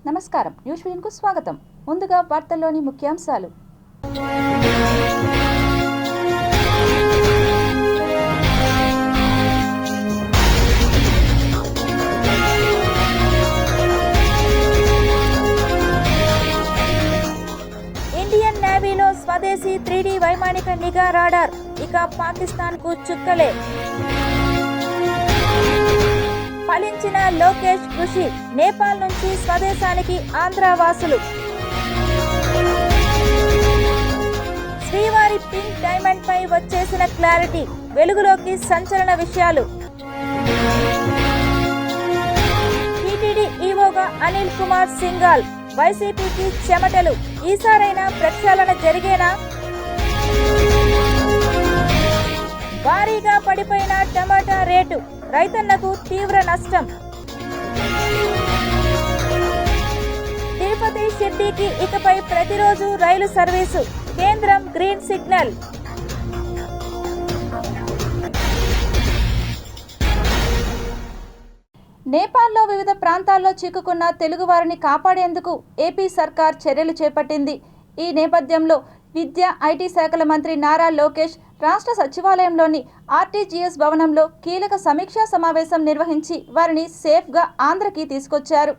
నమస్కారం, న్యూస్ విజన్కు స్వాగతం. ముందుగా వార్తల్లోని ముఖ్యాంశాలు. ఇండియన్ నేవీలో స్వదేశీ 3D వైమానిక నిఘా రాడార్, ఇక పాకిస్తాన్కు చుక్కలే. ఫలించిన లోకేష్ కృషి, నేపాల్ నుంచి స్వదేశానికి ఆంధ్రవాసులు. శ్రీవారి పింక్ డైమండ్ పై వచ్చేసిన క్లారిటీ, వెలుగులోకి సంచలన విషయాలు. టీటీడీ ఈవోగా అనిల్ కుమార్ సింఘాల్, వైసీపీకి చెమటలు, ఈసారైనా ప్రక్షాళన జరిగేనా? భారీగా పడిపోయిన టమాటా రేటు, రైతన్నకు తీవ్ర నష్టం. తిరుపతి షిర్డీకి ఇకపై ప్రతిరోజు రైలు సర్వీసు, కేంద్రం గ్రీన్ సిగ్నల్. నేపాల్లో వివిధ ప్రాంతాల్లో చిక్కుకున్న తెలుగువారిని కాపాడేందుకు ఏపీ సర్కార్ చర్యలు చేపట్టింది. ఈ నేపథ్యంలో విద్యా, ఐటీ శాఖల మంత్రి నారా లోకేష్ రాష్ట్ర సచివాలయంలోని ఆర్టీజీఎస్ భవనంలో కీలక సమీక్షా సమావేశం నిర్వహించి వారిని సేఫ్గా ఆంధ్రకి తీసుకొచ్చారు.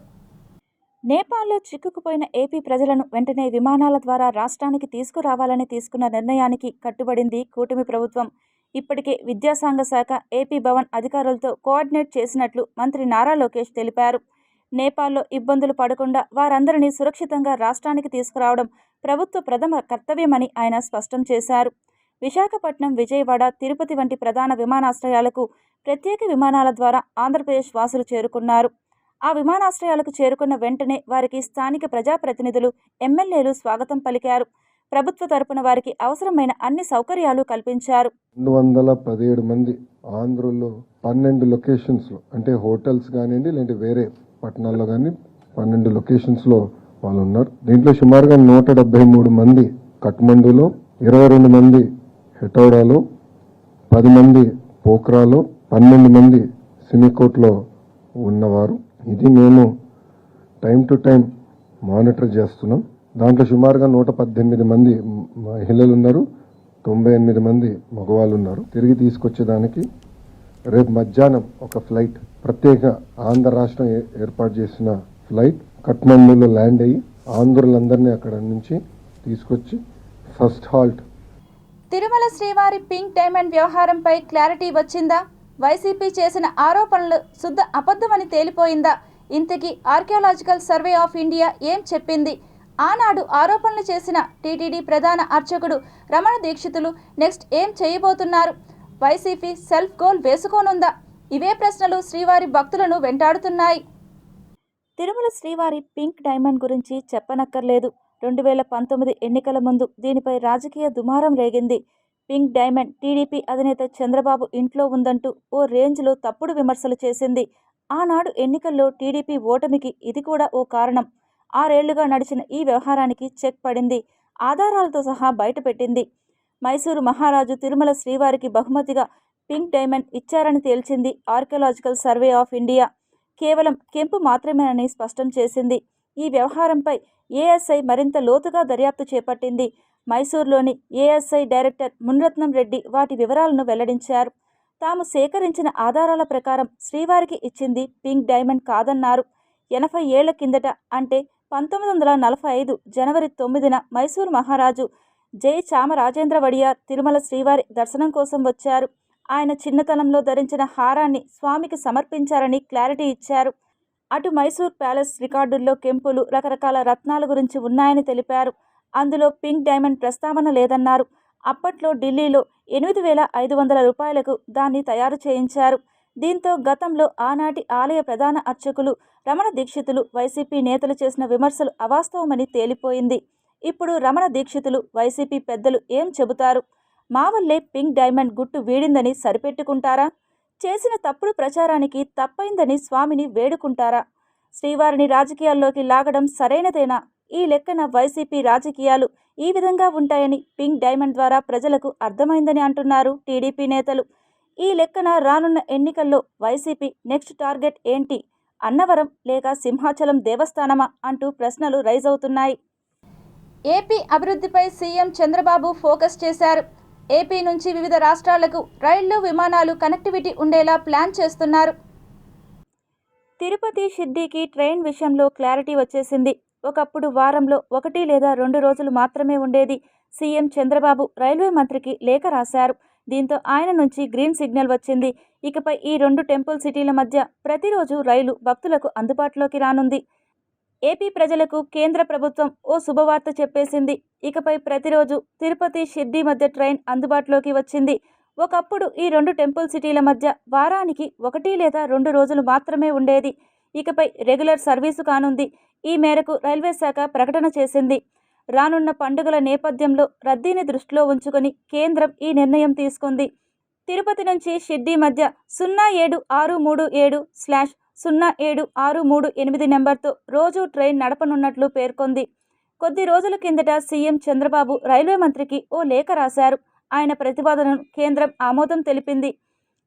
నేపాల్లో చిక్కుకుపోయిన ఏపీ ప్రజలను వెంటనే విమానాల ద్వారా రాష్ట్రానికి తీసుకురావాలని తీసుకున్న నిర్ణయానికి కట్టుబడింది కూటమి ప్రభుత్వం. ఇప్పటికే విద్యాశాంఘ శాఖ ఏపీ భవన్ అధికారులతో కోఆర్డినేట్ చేసినట్లు మంత్రి నారా లోకేష్ తెలిపారు. నేపాల్లో ఇబ్బందులు పడకుండా వారందరినీ సురక్షితంగా రాష్ట్రానికి తీసుకురావడం ప్రభుత్వ ప్రథమ కర్తవ్యమని ఆయన స్పష్టం చేశారు. విశాఖపట్నం, విజయవాడ, తిరుపతి వంటి ప్రధాన విమానాశ్రయాలకు ప్రత్యేక విమానాల ద్వారా ఆంధ్రప్రదేశ్ వాసులు చేరుకున్నారు. ఆ విమానాశ్రయాలకు చేరుకున్న వెంటనే వారికి స్థానిక ప్రజాప్రతినిధులు, ఎమ్మెల్యేలు స్వాగతం పలికారు. ప్రభుత్వ తరపున వారికి అవసరమైన అన్ని సౌకర్యాలు కల్పించారు. 217 మంది ఆంధ్రలో 12 లొకేషన్స్లో, అంటే హోటల్స్ కానివ్వండి, లేదంటే వేరే పట్టణాల్లో కానీ 12 లొకేషన్స్లో వాళ్ళు ఉన్నారు. దీంట్లో సుమారుగా 173 మంది కఠ్మండూలో, 22 మంది హెటౌడాలో, 10 మంది పోఖ్రాలో, 12 మంది సిమికోట్లో ఉన్నవారు. ఇది మేము టైం టు టైం మానిటర్ చేస్తున్నాం. దాంట్లో సుమారుగా 118 మంది మహిళలు ఉన్నారు, 98 మంది మగవాళ్ళు ఉన్నారు. తిరిగి తీసుకొచ్చేదానికి రేపు మధ్యాహ్నం ఒక ఫ్లైట్, ప్రత్యేక ఆంధ్ర రాష్ట్రం ఏర్పాటు చేసిన ఫ్లైట్ కఠ్మండూలో ల్యాండ్ అయ్యి ఆంధ్రులందరినీ అక్కడ నుంచి తీసుకొచ్చి ఫస్ట్ హాల్ట్. తిరుమల శ్రీవారి పింక్ డైమండ్ వ్యవహారంపై క్లారిటీ వచ్చిందా? వైసీపీ చేసిన ఆరోపణలు శుద్ధ అబద్ధమని తేలిపోయిందా? ఇంతకీ ఆర్కియాలజికల్ సర్వే ఆఫ్ ఇండియా ఏం చెప్పింది? ఆనాడు ఆరోపణలు చేసిన టీటీడీ ప్రధాన అర్చకుడు రమణ దీక్షితులు నెక్స్ట్ ఏం చేయబోతున్నారు? వైసీపీ సెల్ఫ్ గోల్ వేసుకోనుందా? ఇవే ప్రశ్నలు శ్రీవారి భక్తులను వెంటాడుతున్నాయి. తిరుమల శ్రీవారి పింక్ డైమండ్ గురించి చెప్పనక్కర్లేదు. 2019 ఎన్నికల ముందు దీనిపై రాజకీయ దుమారం రేగింది. పింక్ డైమండ్ టీడీపీ అధినేత చంద్రబాబు ఇంట్లో ఉందంటూ ఓ రేంజ్లో తప్పుడు విమర్శలు చేసింది. ఆనాడు ఎన్నికల్లో టీడీపీ ఓటమికి ఇది కూడా ఓ కారణం. 6 ఏళ్లుగా నడిచిన ఈ వ్యవహారానికి చెక్ పడింది. ఆధారాలతో సహా బయటపెట్టింది. మైసూరు మహారాజు తిరుమల శ్రీవారికి బహుమతిగా పింక్ డైమండ్ ఇచ్చారని తేల్చింది ఆర్కియాలజికల్ సర్వే ఆఫ్ ఇండియా. కేవలం కెంపు మాత్రమేనని స్పష్టం చేసింది. ఈ వ్యవహారంపై ఏఎస్ఐ మరింత లోతుగా దర్యాప్తు చేపట్టింది. మైసూరులోని ఏఎస్ఐ డైరెక్టర్ మునిరత్నం రెడ్డి వాటి వివరాలను వెల్లడించారు. తాము సేకరించిన ఆధారాల ప్రకారం శ్రీవారికి ఇచ్చింది పింక్ డైమండ్ కాదన్నారు. 80 ఏళ్ల కిందట, అంటే 1945 జనవరి 9న మైసూరు మహారాజు జై చామరాజేంద్ర వడియార్ తిరుమల శ్రీవారి దర్శనం కోసం వచ్చారు. ఆయన చిన్నతనంలో ధరించిన హారాన్ని స్వామికి సమర్పించారని క్లారిటీ ఇచ్చారు. అటు మైసూర్ ప్యాలెస్ రికార్డుల్లో కెంపులు, రకరకాల రత్నాల గురించి ఉన్నాయని తెలిపారు. అందులో పింక్ డైమండ్ ప్రస్తావన లేదన్నారు. అప్పట్లో ఢిల్లీలో 8,500 రూపాయలకు దాన్ని తయారు చేయించారు. దీంతో గతంలో ఆనాటి ఆలయ ప్రధాన అర్చకులు రమణ దీక్షితులు, వైసీపీ నేతలు చేసిన విమర్శలు అవాస్తవమని తేలిపోయింది. ఇప్పుడు రమణ దీక్షితులు, వైసీపీ పెద్దలు ఏం చెబుతారు? మా వల్లే పింక్ డైమండ్ గుట్టు వీడిందని సరిపెట్టుకుంటారా? చేసిన తప్పుడు ప్రచారానికి తప్పైందని స్వామిని వేడుకుంటారా? శ్రీవారిని రాజకీయాల్లోకి లాగడం సరైనదేనా? ఈ లెక్కన వైసీపీ రాజకీయాలు ఈ విధంగా ఉంటాయని పింక్ డైమండ్ ద్వారా ప్రజలకు అర్థమైందని అంటున్నారు టీడీపీ నేతలు. ఈ లెక్కన రానున్న ఎన్నికల్లో వైసీపీ నెక్స్ట్ టార్గెట్ ఏంటి? అన్నవరం లేక సింహాచలం దేవస్థానమా అంటూ ప్రశ్నలు రైజ్ అవుతున్నాయి. ఏపీ అభివృద్ధిపై సీఎం చంద్రబాబు ఫోకస్ చేశారు. ఏపీ నుంచి వివిధ రాష్ట్రాలకు రైళ్లు, విమానాలు కనెక్టివిటీ ఉండేలా ప్లాన్ చేస్తున్నారు. తిరుపతి షిర్డీకి ట్రైన్ విషయంలో క్లారిటీ వచ్చేసింది. ఒకప్పుడు వారంలో 1 లేదా 2 రోజులు మాత్రమే ఉండేది. సీఎం చంద్రబాబు రైల్వే మంత్రికి లేఖ రాశారు. దీంతో ఆయన నుంచి గ్రీన్ సిగ్నల్ వచ్చింది. ఇకపై ఈ 2 టెంపుల్ సిటీల మధ్య ప్రతిరోజు రైలు భక్తులకు అందుబాటులోకి రానుంది. ఏపీ ప్రజలకు కేంద్ర ప్రభుత్వం ఓ శుభవార్త చెప్పేసింది. ఇకపై ప్రతిరోజు తిరుపతి షిర్డీ మధ్య ట్రైన్ అందుబాటులోకి వచ్చింది. ఒకప్పుడు ఈ 2 టెంపుల్ సిటీల మధ్య వారానికి 1 లేదా 2 రోజులు మాత్రమే ఉండేది. ఇకపై రెగ్యులర్ సర్వీసు కానుంది. ఈ మేరకు రైల్వే శాఖ ప్రకటన చేసింది. రానున్న పండుగల నేపథ్యంలో రద్దీని దృష్టిలో ఉంచుకొని కేంద్రం ఈ నిర్ణయం తీసుకుంది. తిరుపతి నుంచి షిర్డీ మధ్య 07637/07638 నెంబర్తో రోజు ట్రైన్ నడపనున్నట్లు పేర్కొంది. కొద్ది రోజుల కిందట సీఎం చంద్రబాబు రైల్వే మంత్రికి ఓ లేఖ రాశారు. ఆయన ప్రతిపాదనను కేంద్రం ఆమోదం తెలిపింది.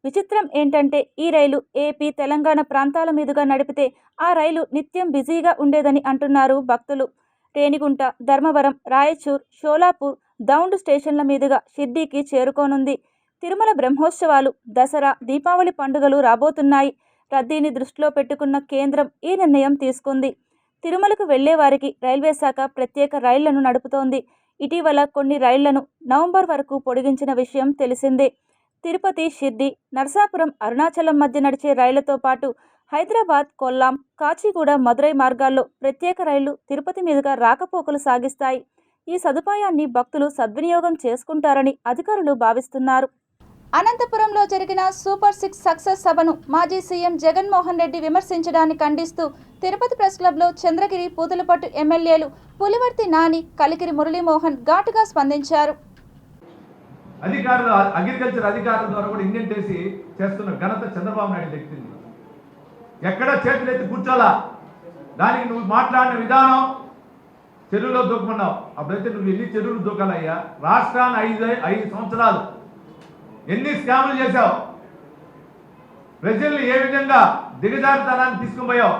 విచిత్రం ఏంటంటే ఈ రైలు ఏపీ, తెలంగాణ ప్రాంతాల మీదుగా నడిపితే ఆ రైలు నిత్యం బిజీగా ఉండేదని అంటున్నారు భక్తులు. రేణిగుంట, ధర్మవరం, రాయచూర్, షోలాపూర్, దౌండ్ స్టేషన్ల మీదుగా షిర్డీకి చేరుకోనుంది. తిరుమల బ్రహ్మోత్సవాలు, దసరా, దీపావళి పండుగలు రాబోతున్నాయి. రద్దీని దృష్టిలో పెట్టుకున్న కేంద్రం ఈ నిర్ణయం తీసుకుంది. తిరుమలకు వెళ్లే వారికి రైల్వే శాఖ ప్రత్యేక రైళ్లను నడుపుతోంది. ఇటీవల కొన్ని రైళ్లను నవంబర్ వరకు పొడిగించిన విషయం తెలిసిందే. తిరుపతి, షిర్డీ, నరసాపురం, అరుణాచలం మధ్య నడిచే రైళ్లతో పాటు హైదరాబాద్, కొల్లాం, కాచిగూడ, మదురై మార్గాల్లో ప్రత్యేక రైళ్లు తిరుపతి మీదుగా రాకపోకలు సాగిస్తాయి. ఈ సదుపాయాన్ని భక్తులు సద్వినియోగం చేసుకుంటారని అధికారులు భావిస్తున్నారు. అనంతపురంలో జరిగిన సూపర్ 6 సక్సెస్ సభను మాజీ సీఎం జగన్మోహన్ రెడ్డి విమర్శించడాన్ని ఖండిస్తూ తిరుపతి ప్రెస్ క్లబ్లో చంద్రగిరి, పూతలపట్టు ఎమ్మెల్యేలు పులివర్తి నాని, కలికిరి మురళీమోహన్ ఘాటుగా స్పందించారు. అగ్రికల్చర్ అధికారుల ద్వారా కూడా ఇండియన్ చేసి చేస్తున్న ఘనత చంద్రబాబు నాయుడు వ్యక్తిని. ఎక్కడ చేతులెత్తి కూర్చోలా. దానికి నువ్వు మాట్లాడిన విధానం చెరువులో దూకమన్నావు. అప్పుడైతే నువ్వు ఎన్ని చెరువులు దూకాలయ్యా? రాష్ట్రాన్ని 5 సంవత్సరాలు ఎన్ని స్కాములు చేశావు? ప్రజల్ని ఏ విధంగా దిగజారుతనాన్ని తీసుకుపోయావు?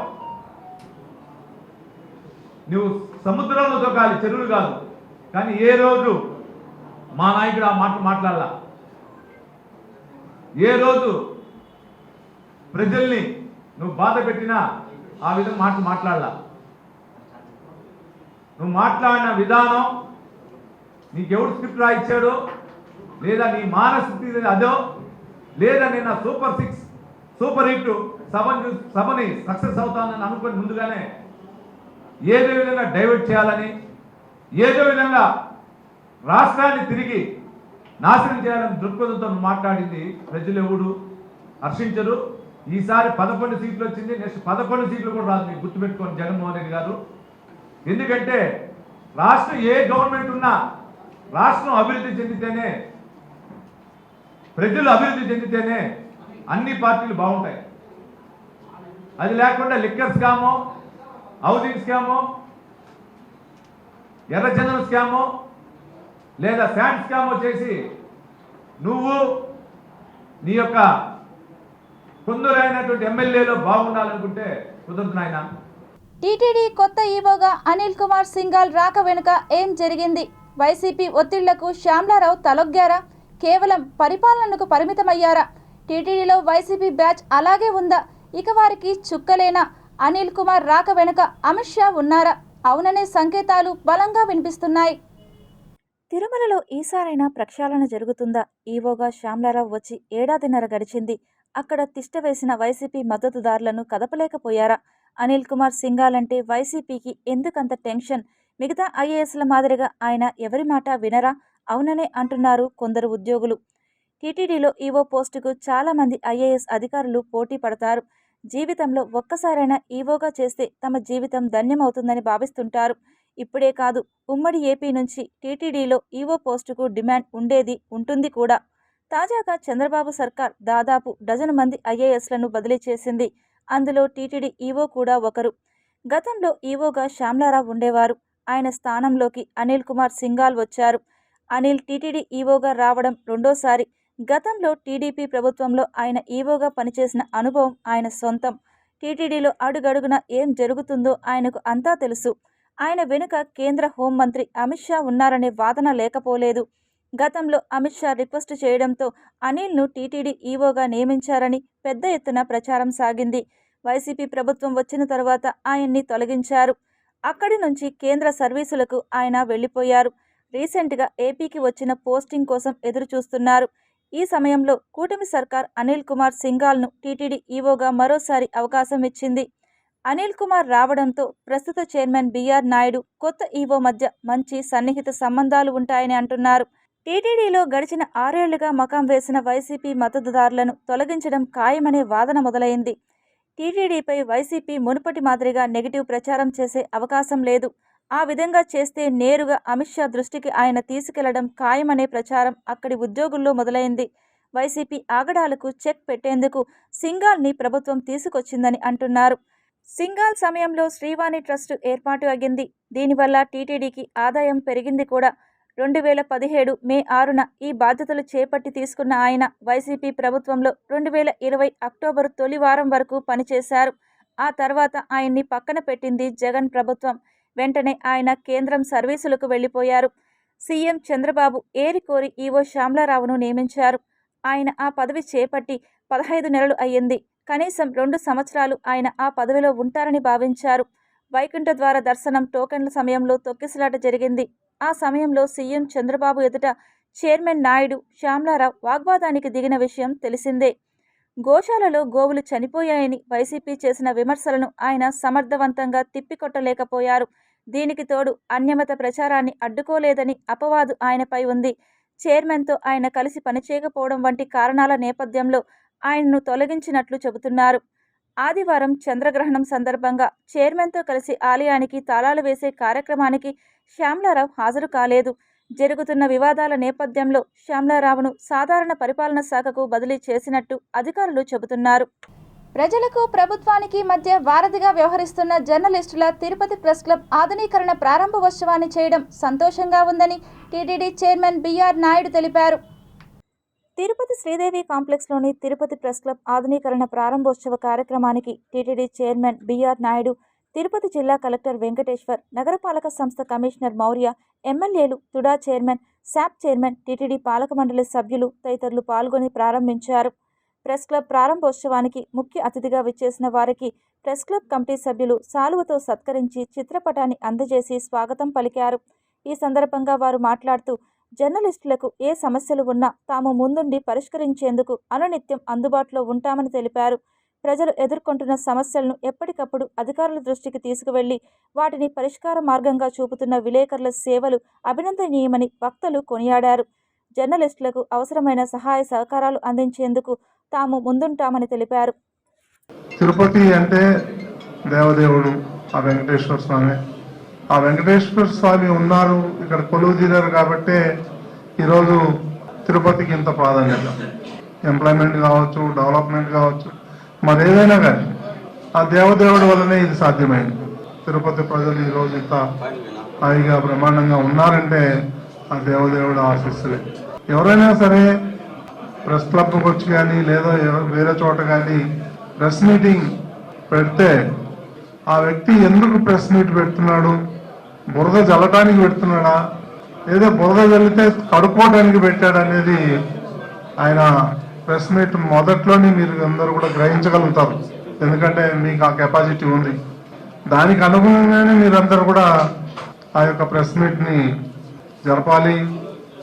నువ్వు సముద్రంలో దూకాలి, చెరువులు కాదు. కానీ ఏ రోజు మా నాయకుడు ఆ మాట మాట్లాడాల? ఏ రోజు ప్రజల్ని నువ్వు బాధ పెట్టినా ఆ విధంగా మాట్లాడాల? నువ్వు మాట్లాడిన విధానం, నీకెవడు స్క్రిప్ట్ రాయిచ్చాడో, లేదా నీ మానస్థితి అదో, లేదా నేను సూపర్ 6 సూపర్ హిట్ సభని సక్సెస్ అవుతానని అనుకుని ముందుగానే ఏదో విధంగా డైవర్ట్ చేయాలని, ఏదో విధంగా రాష్ట్రాన్ని తిరిగి నాశనం చేయాలని దృక్పథంతో మాట్లాడింది ప్రజలు ఎవడు హర్షించరు. ఈసారి 11 సీట్లు వచ్చింది. నెక్స్ట్ 11 సీట్లు కూడా రాదు. మీకు గుర్తుపెట్టుకోండి జగన్మోహన్ రెడ్డి గారు. ఎందుకంటే రాష్ట్రం ఏ గవర్నమెంట్ ఉన్నా రాష్ట్రం అభివృద్ధి చెందితేనే, ప్రజలు అభివృద్ధి చెందితేనే అన్ని పార్టీలు బాగుంటాయి. అది లేకుండా లిక్కర్ స్కామో, హౌసింగ్ స్కామో, ఎర్రచందనం స్కామో, లేదా శాండ్ స్కామో చేసి నువ్వు నీ యొక్క కొందరైనటువంటి ఎమ్మెల్యేలో బాగుండాలనుకుంటే కుదరదు నాయన. టీటీడీ కొత్త ఈవోగా అనిల్ కుమార్ సింఘాల్ రాక వెనుక ఏం జరిగింది? వైసీపీ ఒత్తిళ్లకు శ్యామ్లారావు తలొగ్గారా? కేవలం పరిపాలనకు పరిమితమయ్యారా? టీటీడీలో వైసీపీ బ్యాచ్ అలాగే ఉందా? ఇక వారికి చుక్కలేనా? అనిల్ కుమార్ రాక వెనుక అమిత్ షా ఉన్నారా? అవుననే సంకేతాలు బలంగా వినిపిస్తున్నాయి. తిరుమలలో ఈసారైనా ప్రక్షాళన జరుగుతుందా? ఈవోగా శ్యామ్లారావు వచ్చి 1.5 ఏడాదిన్నర గడిచింది. అక్కడ తిష్టవేసిన వైసీపీ మద్దతుదారులను కదపలేకపోయారా? అనిల్ కుమార్ సింఘాల్ అంటే వైసీపీకి ఎందుకంత టెన్షన్? మిగతా ఐఏఎస్ల మాదిరిగా ఆయన ఎవరి మాట వినరా? అవుననే అంటున్నారు కొందరు ఉద్యోగులు. టీటీడీలో ఈవో పోస్టుకు చాలామంది ఐఏఎస్ అధికారులు పోటీ పడతారు. జీవితంలో ఒక్కసారైనా ఈవోగా చేస్తే తమ జీవితం ధన్యమవుతుందని భావిస్తుంటారు. ఇప్పుడే కాదు, ఉమ్మడి ఏపీ నుంచి టీటీడీలో ఈవో పోస్టుకు డిమాండ్ ఉండేది, ఉంటుంది కూడా. తాజాగా చంద్రబాబు సర్కార్ దాదాపు 12 మంది ఐఏఎస్లను బదిలీ చేసింది. అందులో టీటీడీ ఈవో కూడా ఒకరు. గతంలో ఈవోగా శ్యామ్లారావు ఉండేవారు. ఆయన స్థానంలోకి అనిల్ కుమార్ సింఘాల్ వచ్చారు. అనిల్ టీటీడీ ఈవోగా రావడం రెండోసారి. గతంలో టీడీపీ ప్రభుత్వంలో ఆయన ఈవోగా పనిచేసిన అనుభవం ఆయన సొంతం. టీటీడీలో అడుగడుగున ఏం జరుగుతుందో ఆయనకు అంతా తెలుసు. ఆయన వెనుక కేంద్ర హోంమంత్రి అమిత్ షా ఉన్నారనే వాదన లేకపోలేదు. గతంలో అమిత్ షా రిక్వెస్ట్ చేయడంతో అనిల్ను టీటీడీ ఈవోగా నియమించారని పెద్ద ఎత్తున ప్రచారం సాగింది. వైసీపీ ప్రభుత్వం వచ్చిన తర్వాత ఆయన్ని తొలగించారు. అక్కడి నుంచి కేంద్ర సర్వీసులకు ఆయన వెళ్లిపోయారు. రీసెంట్గా ఏపీకి వచ్చిన పోస్టింగ్ కోసం ఎదురు చూస్తున్నారు. ఈ సమయంలో కూటమి సర్కార్ అనిల్ కుమార్ సింఘాల్ను టీటీడీ ఈవోగా మరోసారి అవకాశం ఇచ్చింది. అనిల్ కుమార్ రావడంతో ప్రస్తుత చైర్మన్ బీఆర్ నాయుడు, కొత్త ఈవో మధ్య మంచి సన్నిహిత సంబంధాలు ఉంటాయని అంటున్నారు. టీటీడీలో గడిచిన 6 ఏళ్లుగా మకాం వేసిన వైసీపీ మద్దతుదారులను తొలగించడం ఖాయమనే వాదన మొదలైంది. టీటీడీపై వైసీపీ మునుపటి మాదిరిగా నెగిటివ్ ప్రచారం చేసే అవకాశం లేదు. ఆ విధంగా చేస్తే నేరుగా అమిత్ షా దృష్టికి ఆయన తీసుకెళ్లడం ఖాయమనే ప్రచారం అక్కడి ఉద్యోగుల్లో మొదలైంది. వైసీపీ ఆగడాలకు చెక్ పెట్టేందుకు సింఘాల్ని ప్రభుత్వం తీసుకొచ్చిందని అంటున్నారు. సింఘాల్ సమయంలో శ్రీవాణి ట్రస్టు ఏర్పాటు అయ్యింది. దీనివల్ల టీటీడీకి ఆదాయం పెరిగింది కూడా. 2017 మే 6న ఈ బాధ్యతలు చేపట్టి తీసుకున్న ఆయన వైసీపీ ప్రభుత్వంలో 2020 అక్టోబరు తొలి వారం వరకు పనిచేశారు. ఆ తర్వాత ఆయన్ని పక్కన పెట్టింది జగన్ ప్రభుత్వం. వెంటనే ఆయన కేంద్రం సర్వీసులకు వెళ్లిపోయారు. సీఎం చంద్రబాబు ఏరికోరి ఈవో శ్యామలారావును నియమించారు. ఆయన ఆ పదవి చేపట్టి 15 నెలలు అయ్యింది. కనీసం 2 సంవత్సరాలు ఆయన ఆ పదవిలో ఉంటారని భావించారు. వైకుంఠ ద్వార దర్శనం టోకెన్ల సమయంలో తొక్కిసలాట జరిగింది. ఆ సమయంలో సీఎం చంద్రబాబు ఎదుట చైర్మన్ నాయుడు, శ్యామలారావు వాగ్వాదానికి దిగిన విషయం తెలిసిందే. గోశాలలో గోవులు చనిపోయాయని వైసీపీ చేసిన విమర్శలను ఆయన సమర్థవంతంగా తిప్పికొట్టలేకపోయారు. దీనికి తోడు అన్యమత ప్రచారాన్ని అడ్డుకోలేదని అపవాదు ఆయనపై ఉంది. చైర్మన్తో ఆయన కలిసి పనిచేయకపోవడం వంటి కారణాల నేపథ్యంలో ఆయన్ను తొలగించినట్లు చెబుతున్నారు. ఆదివారం చంద్రగ్రహణం సందర్భంగా చైర్మన్తో కలిసి ఆలయానికి తాళాలు వేసే కార్యక్రమానికి శ్యామలారావు హాజరు కాలేదు. జరుగుతున్న వివాదాల నేపథ్యంలో శ్యామలారావును సాధారణ పరిపాలన శాఖకు బదిలీ చేసినట్టు అధికారులు చెబుతున్నారు. ప్రజలకు ప్రభుత్వానికి మధ్య వారధిగా వ్యవహరిస్తున్న జర్నలిస్టుల తిరుపతి ప్రెస్ క్లబ్ ఆధునీకరణ ప్రారంభోత్సవాన్ని చేయడం సంతోషంగా ఉందని టీటీడీ చైర్మన్ బీఆర్ నాయుడు తెలిపారు. తిరుపతి శ్రీదేవి కాంప్లెక్స్లోని తిరుపతి ప్రెస్ క్లబ్ ఆధునీకరణ ప్రారంభోత్సవ కార్యక్రమానికి టీటీడీ చైర్మన్ బీఆర్ నాయుడు, తిరుపతి జిల్లా కలెక్టర్ వెంకటేశ్వర్, నగరపాలక సంస్థ కమిషనర్ మౌర్య, ఎమ్మెల్యేలు, తుడా చైర్మన్, శాప్ చైర్మన్, టీటీడీ పాలక మండలి సభ్యులు తదితరులు పాల్గొని ప్రారంభించారు. ప్రెస్ క్లబ్ ప్రారంభోత్సవానికి ముఖ్య అతిథిగా విచ్చేసిన వారికి ప్రెస్ క్లబ్ కమిటీ సభ్యులు సాలువతో సత్కరించి చిత్రపటాన్ని అందజేసి స్వాగతం పలికారు. ఈ సందర్భంగా వారు మాట్లాడుతూ, జర్నలిస్టులకు ఏ సమస్యలు ఉన్నా తాము ముందుండి పరిష్కరించేందుకు అనునిత్యం అందుబాటులో ఉంటామని తెలిపారు. ప్రజలు ఎదుర్కొంటున్న సమస్యలను ఎప్పటికప్పుడు అధికారుల దృష్టికి తీసుకువెళ్లి వాటిని పరిష్కార మార్గంగా చూపుతున్న విలేకరుల సేవలు అభినందనీయమని వక్తలు కొనియాడారు. జర్నలిస్టులకు అవసరమైన సహాయ సహకారాలు అందించేందుకు తాము ముందుంటామని తెలిపారు. తిరుపతి అంటే దేవదేవుడు ఆ వెంకటేశ్వర స్వామి. ఆ వెంకటేశ్వర స్వామి ఉన్నారు, ఇక్కడ కొలువు తీరారు కాబట్టే ఈరోజు తిరుపతికి ఇంత ప్రాధాన్యత. ఎంప్లాయ్మెంట్ కావచ్చు, డెవలప్మెంట్ కావచ్చు, మరి ఏదైనా కానీ ఆ దేవదేవుడి వల్లనే ఇది సాధ్యమైంది. తిరుపతి ప్రజలు ఈరోజు ఇంత హాయిగా బ్రహ్మాండంగా ఉన్నారంటే ఆ దేవదేవుడు ఆశీస్సులే. ఎవరైనా సరే ప్రెస్ క్లబ్కి వచ్చి కానీ లేదా వేరే చోట కానీ ప్రెస్ మీటింగ్ పెడితే ఆ వ్యక్తి ఎందుకు ప్రెస్ మీట్ పెడుతున్నాడు, బురద జల్లటానికి పెడుతున్నాడా లేదా బురద జల్లితే కడుక్కోవడానికి పెట్టాడు అనేది ఆయన ప్రెస్ మీట్ మొదట్లోనే మీరు అందరూ కూడా గ్రహించగలుగుతారు. ఎందుకంటే మీకు ఆ కెపాసిటీ ఉంది. దానికి అనుగుణంగానే మీరందరూ కూడా ఆ యొక్క ప్రెస్ మీట్ని జరపాలి.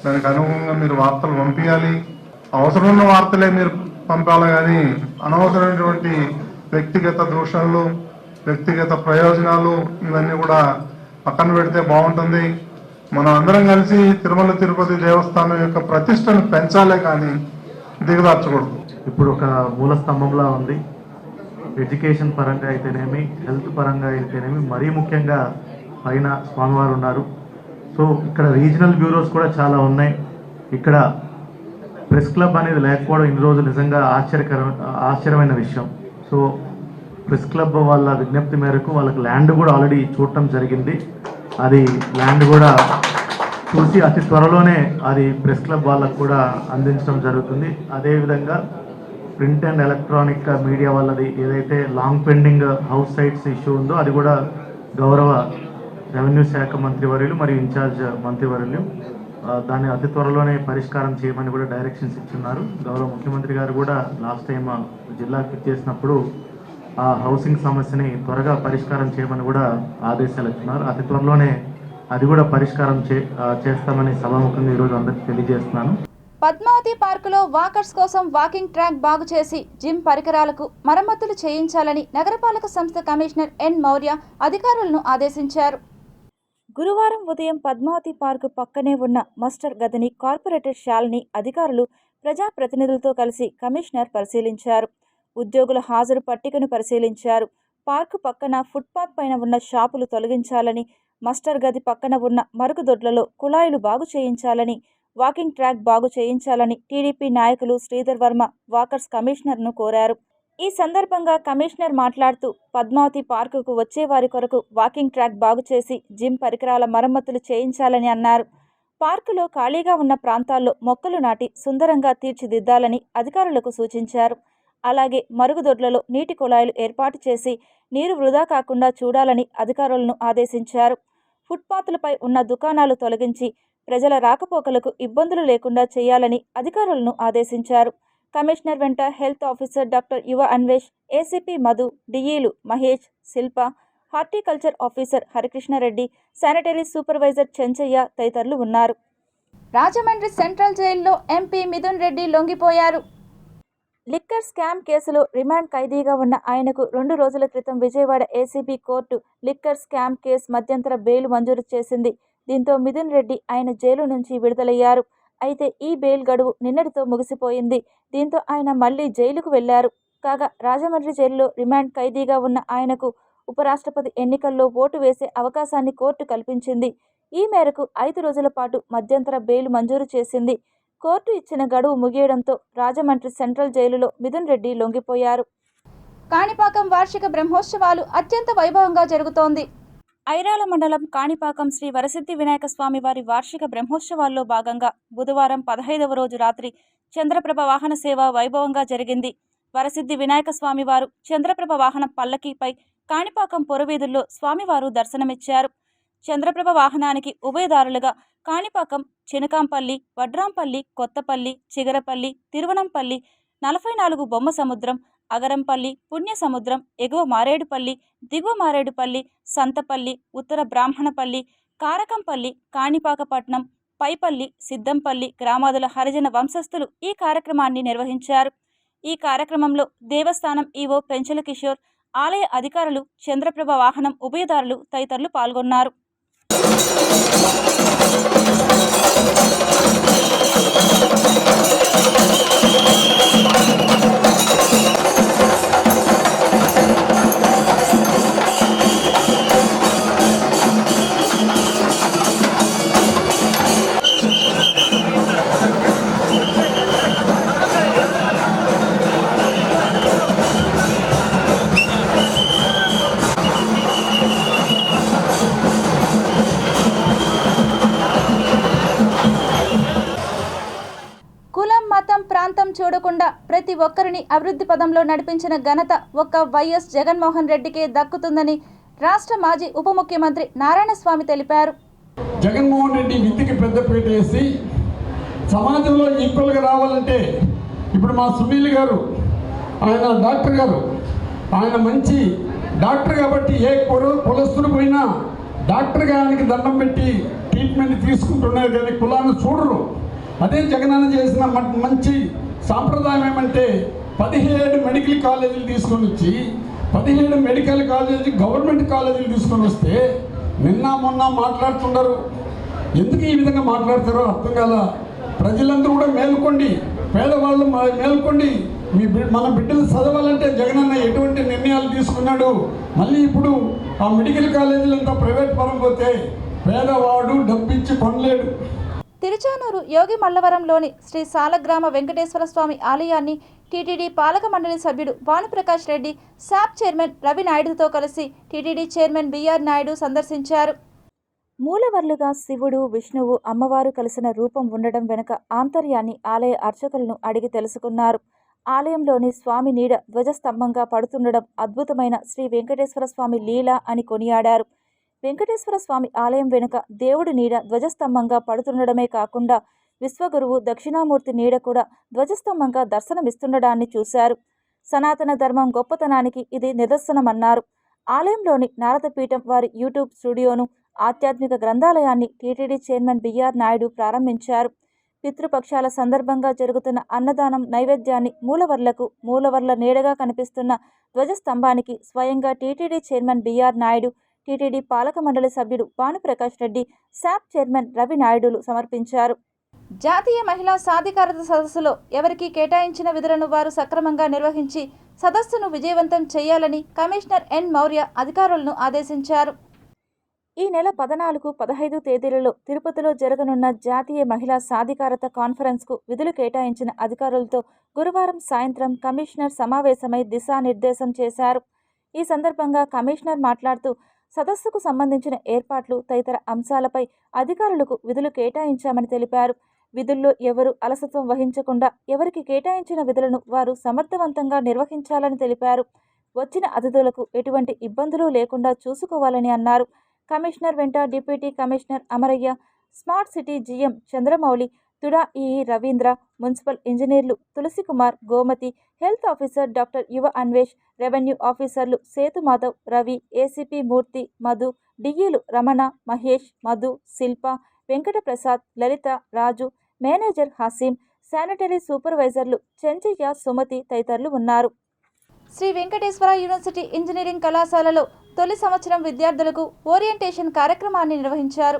దానికి అనుగుణంగా మీరు వార్తలు పంపించాలి. అవసరమైన వార్తలే మీరు పంపాలి, కానీ అనవసరమైనటువంటి వ్యక్తిగత దూషణలు, వ్యక్తిగత ప్రయోజనాలు ఇవన్నీ కూడా పక్కన పెడితే బాగుంటుంది. మనం అందరం కలిసి తిరుమల తిరుపతి దేవస్థానం యొక్క ప్రతిష్టను పెంచాలే కానీ దిగదార్చకూడదు. ఇప్పుడు ఒక మూల స్తంభంలా ఉంది. ఎడ్యుకేషన్ పరంగా అయితేనేమి, హెల్త్ పరంగా అయితేనేమి, మరీ ముఖ్యంగా పైన స్వామివారు ఉన్నారు. సో ఇక్కడ రీజనల్ బ్యూరోస్ కూడా చాలా ఉన్నాయి. ఇక్కడ ప్రెస్ క్లబ్ అనేది లేకపోవడం ఇన్ని రోజులు నిజంగా ఆశ్చర్యమైన విషయం. సో ప్రెస్ క్లబ్ వాళ్ళ విజ్ఞప్తి మేరకు వాళ్ళకి ల్యాండ్ కూడా ఆల్రెడీ చూడటం జరిగింది. అది ల్యాండ్ కూడా చూసి అతి త్వరలోనే అది ప్రెస్ క్లబ్ వాళ్ళకు కూడా అందించడం జరుగుతుంది. అదేవిధంగా ప్రింట్ అండ్ ఎలక్ట్రానిక్ మీడియా వాళ్ళది ఏదైతే long pending house sites issue ఉందో అది కూడా గౌరవ రెవెన్యూ శాఖ మంత్రివర్యులు మరియు ఇన్ఛార్జ్ మంత్రివర్యులు దాన్ని అతి త్వరలోనే పరిష్కారం చేయమని కూడా డైరెక్షన్స్ ఇచ్చున్నారు. గౌరవ ముఖ్యమంత్రి గారు కూడా లాస్ట్ టైం జిల్లాకి చేసినప్పుడు ఆ హౌసింగ్ సమస్యని త్వరగా పరిష్కారం చేయమని కూడా ఆదేశాలు ఇస్తున్నారు. అతి త్వరలోనే అది కూడా పరిష్కారం చేస్తామని సభాముఖంగా ఈరోజు అందరికీ తెలియజేస్తున్నాను. పద్మావతి పార్కులో వాకర్స్ కోసం వాకింగ్ ట్రాక్ బాగు చేసి జిమ్ పరికరాలకు మరమ్మతులు చేయించాలని నగరపాలక సంస్థ కమిషనర్ ఎన్ మౌర్య అధికారులను ఆదేశించారు. గురువారం ఉదయం పద్మావతి పార్కు పక్కనే ఉన్న మస్టర్ గదిని కార్పొరేటర్ శాలిని అధికారులు ప్రజాప్రతినిధులతో కలిసి కమిషనర్ పరిశీలించారు. ఉద్యోగుల హాజరు పట్టికను పరిశీలించారు. పార్కు పక్కన ఫుట్పాత్ పైన ఉన్న షాపులు తొలగించాలని, మస్టర్ గది పక్కన ఉన్న మరుగుదొడ్లలో కుళాయిలు బాగు చేయించాలని, వాకింగ్ ట్రాక్ బాగు చేయించాలని టీడీపీ నాయకులు శ్రీధర్ వర్మ వాకర్స్ కమిషనర్ను కోరారు. ఈ సందర్భంగా కమిషనర్ మాట్లాడుతూ పద్మావతి పార్కుకు వచ్చే వారి కొరకు వాకింగ్ ట్రాక్ బాగు చేసి జిమ్ పరికరాల మరమ్మతులు చేయించాలని అన్నారు. పార్కులో ఖాళీగా ఉన్న ప్రాంతాల్లో మొక్కలు నాటి సుందరంగా తీర్చిదిద్దాలని అధికారులకు సూచించారు. అలాగే మరుగుదొడ్లలో నీటి కుళాయిలు ఏర్పాటు చేసి నీరు వృధా కాకుండా చూడాలని అధికారులను ఆదేశించారు. ఫుట్పాత్లపై ఉన్న దుకాణాలు తొలగించి ప్రజల రాకపోకలకు ఇబ్బందులు లేకుండా చేయాలని అధికారులను ఆదేశించారు. కమిషనర్ వెంట health officer doctor Yuva Anvesh, ACP Madhu, డిఈలు Mahesh, Shilpa, horticulture officer Harikrishna Reddy, sanitary supervisor Chenchaiah తదితరులు ఉన్నారు. రాజమండ్రి సెంట్రల్ జైల్లో ఎంపీ మిథున్ రెడ్డి లొంగిపోయారు. లిక్కర్ స్కామ్ కేసులో రిమాండ్ ఖైదీగా ఉన్న ఆయనకు 2 రోజుల క్రితం Vijayawada ACB court liquor scam case మధ్యంతర బెయిల్ మంజూరు చేసింది. దీంతో మిథున్ రెడ్డి ఆయన జైలు నుంచి విడుదలయ్యారు. అయితే ఈ బెయిల్ గడువు నిన్నటితో ముగిసిపోయింది. దీంతో ఆయన మళ్లీ జైలుకు వెళ్లారు. కాగా రాజమండ్రి జైలులో రిమాండ్ ఖైదీగా ఉన్న ఆయనకు ఉపరాష్ట్రపతి ఎన్నికల్లో ఓటు వేసే అవకాశాన్ని కోర్టు కల్పించింది. ఈ మేరకు 5 రోజుల పాటు మధ్యంతర బెయిల్ మంజూరు చేసింది. కోర్టు ఇచ్చిన గడువు ముగియడంతో రాజమండ్రి సెంట్రల్ జైలులో మిథున్ రెడ్డి లొంగిపోయారు. కాణిపాకం వార్షిక బ్రహ్మోత్సవాలు అత్యంత వైభవంగా జరుగుతోంది. ఐరాల మండలం కాణిపాకం శ్రీ వరసిద్ధి వినాయక స్వామి వారి వార్షిక బ్రహ్మోత్సవాల్లో భాగంగా బుధవారం 15వ రోజు రాత్రి చంద్రప్రభ వాహన సేవ వైభవంగా జరిగింది. వరసిద్ధి వినాయక స్వామి వారు చంద్రప్రభ వాహన పల్లకీపై కాణిపాకం పొరవీధుల్లో స్వామివారు దర్శనమిచ్చారు. చంద్రప్రభ వాహనానికి ఉభయదారులుగా కాణిపాకం, చినకాంపల్లి, వడ్రాంపల్లి, కొత్తపల్లి, చిగరపల్లి, తిరువనంపల్లి, 44 బొమ్మ సముద్రం, అగరంపల్లి, పుణ్యసముద్రం, ఎగువ మారేడుపల్లి, దిగువ మారేడుపల్లి, సంతపల్లి, ఉత్తర బ్రాహ్మణపల్లి, కారకంపల్లి, కాణిపాకపట్నం, పైపల్లి, సిద్దంపల్లి గ్రామాదుల హరిజన వంశస్థులు ఈ కార్యక్రమాన్ని నిర్వహించారు. ఈ కార్యక్రమంలో దేవస్థానం ఈవో పెంచల కిషోర్, ఆలయ అధికారులు, చంద్రప్రభ వాహనం ఉభయదారులు తదితరులు పాల్గొన్నారు. ప్రాంతం చూడకుండా ప్రతి ఒక్కరిని అభివృద్ధి పదంలో నడిపించిన ఘనత ఒక్క వైఎస్ జగన్మోహన్ రెడ్డికే దక్కుతుందని రాష్ట్ర మాజీ ఉప ముఖ్యమంత్రి నారాయణస్వామి తెలిపారు. జగన్మోహన్ రెడ్డి విద్యకి పెద్దపీట వేసి సమాజంలో ఈక్వల్గా రావాలంటే ఇప్పుడు మా సునీల్ గారు, ఆయన డాక్టర్ గారు, ఆయన మంచి డాక్టర్ కాబట్టి ఏ కులస్తుడు పోయినా డాక్టర్గా ఆయనకి దండం పెట్టి ట్రీట్మెంట్ తీసుకుంటున్నారు కానీ కులాన్ని చూడరు. అదే జగనన్న చేసిన మంచి సాంప్రదాయం ఏమంటే 17 మెడికల్ కాలేజీలు తీసుకొని వచ్చి 17 మెడికల్ కాలేజీ గవర్నమెంట్ కాలేజీలు తీసుకొని వస్తే నిన్న మొన్న మాట్లాడుతున్నారు. ఎందుకు ఈ విధంగా మాట్లాడతారో అర్థం కాల. ప్రజలందరూ కూడా మేల్కొండి, పేదవాళ్ళు మేల్కొండి. మన బిడ్డలు చదవాలంటే జగనన్న ఎటువంటి నిర్ణయాలు తీసుకున్నాడు. మళ్ళీ ఇప్పుడు ఆ మెడికల్ కాలేజీలంతా ప్రైవేట్ పరం పోతే పేదవాడు డబ్బిచ్చి కొనలేడు. తిరుచానూరు యోగి మల్లవరంలోని శ్రీ సాలగ్రామ వెంకటేశ్వర స్వామి ఆలయాన్ని టీటీడీ పాలక మండలి సభ్యుడు భానుప్రకాష్ రెడ్డి, శాప్ చైర్మన్ రవి నాయుడుతో కలిసి టీటీడీ చైర్మన్ బిఆర్ నాయుడు సందర్శించారు. మూలవర్లుగా శివుడు, విష్ణువు, అమ్మవారు కలిసిన రూపం ఉండడం వెనుక ఆంతర్యాన్ని ఆలయ అర్చకులను అడిగి తెలుసుకున్నారు. ఆలయంలోని స్వామి నీడ ధ్వజస్తంభంగా పడుతుండడం అద్భుతమైన శ్రీ వెంకటేశ్వర స్వామి లీల అని కొనియాడారు. వెంకటేశ్వర స్వామి ఆలయం వెనుక దేవుడి నీడ ధ్వజస్తంభంగా పడుతుండడమే కాకుండా విశ్వగురువు దక్షిణామూర్తి నీడ కూడా ధ్వజస్తంభంగా దర్శనమిస్తుండడాన్ని చూశారు. సనాతన ధర్మం గొప్పతనానికి ఇది నిదర్శనమన్నారు. ఆలయంలోని నారదపీఠం వారి యూట్యూబ్ స్టూడియోను, ఆధ్యాత్మిక గ్రంథాలయాన్ని టీటీడీ చైర్మన్ బిఆర్ నాయుడు ప్రారంభించారు. పితృపక్షాల సందర్భంగా జరుగుతున్న అన్నదానం నైవేద్యాన్ని మూలవర్ల నీడగా కనిపిస్తున్న ధ్వజస్తంభానికి స్వయంగా టీటీడీ చైర్మన్ బిఆర్ నాయుడు, టీటీడీ పాలక మండలి సభ్యుడు భానుప్రకాష్ రెడ్డి, శాప్ చైర్మన్ రవి నాయుడులు సమర్పించారు. జాతీయ మహిళా సాధికారత సదస్సులో ఎవరికి కేటాయించిన విధులను వారు సక్రమంగా నిర్వహించి సదస్సును విజయవంతం చేయాలని కమిషనర్ ఎన్ మౌర్య అధికారులను ఆదేశించారు. ఈ నెల 14, 15 తేదీలలో తిరుపతిలో జరగనున్న జాతీయ మహిళా సాధికారత కాన్ఫరెన్స్కు విధులు కేటాయించిన అధికారులతో గురువారం సాయంత్రం కమిషనర్ సమావేశమై దిశానిర్దేశం చేశారు. ఈ సందర్భంగా కమిషనర్ మాట్లాడుతూ సదస్సుకు సంబంధించిన ఏర్పాట్లు తదితర అంశాలపై అధికారులకు విధులు కేటాయించామని తెలిపారు. విధుల్లో ఎవరు అలసత్వం వహించకుండా ఎవరికి కేటాయించిన విధులను వారు సమర్థవంతంగా నిర్వహించాలని తెలిపారు. వచ్చిన అతిథులకు ఎటువంటి ఇబ్బందులు లేకుండా చూసుకోవాలని అన్నారు. కమిషనర్ వెంట deputy commissioner Amaraiah, smart city GM Chandramouli, TUDA EE Ravindra, municipal ఇంజనీర్లు Tulasikumar, Gomathi, health officer doctor Yuva Anvesh, revenue ఆఫీసర్లు సేతుమాధవ్, రవి, ఏసీపీ మూర్తి, మధు, డిఈలు రమణ, మహేష్, మధు, శిల్ప, వెంకటప్రసాద్, లలిత, రాజు, మేనేజర్ హసీం, శానిటరీ సూపర్వైజర్లు చెంచయ్య, సుమతి తదితరులు ఉన్నారు. శ్రీ వెంకటేశ్వర యూనివర్సిటీ ఇంజనీరింగ్ కళాశాలలో తొలి సంవత్సరం విద్యార్థులకు ఓరియంటేషన్ కార్యక్రమాన్ని నిర్వహించారు.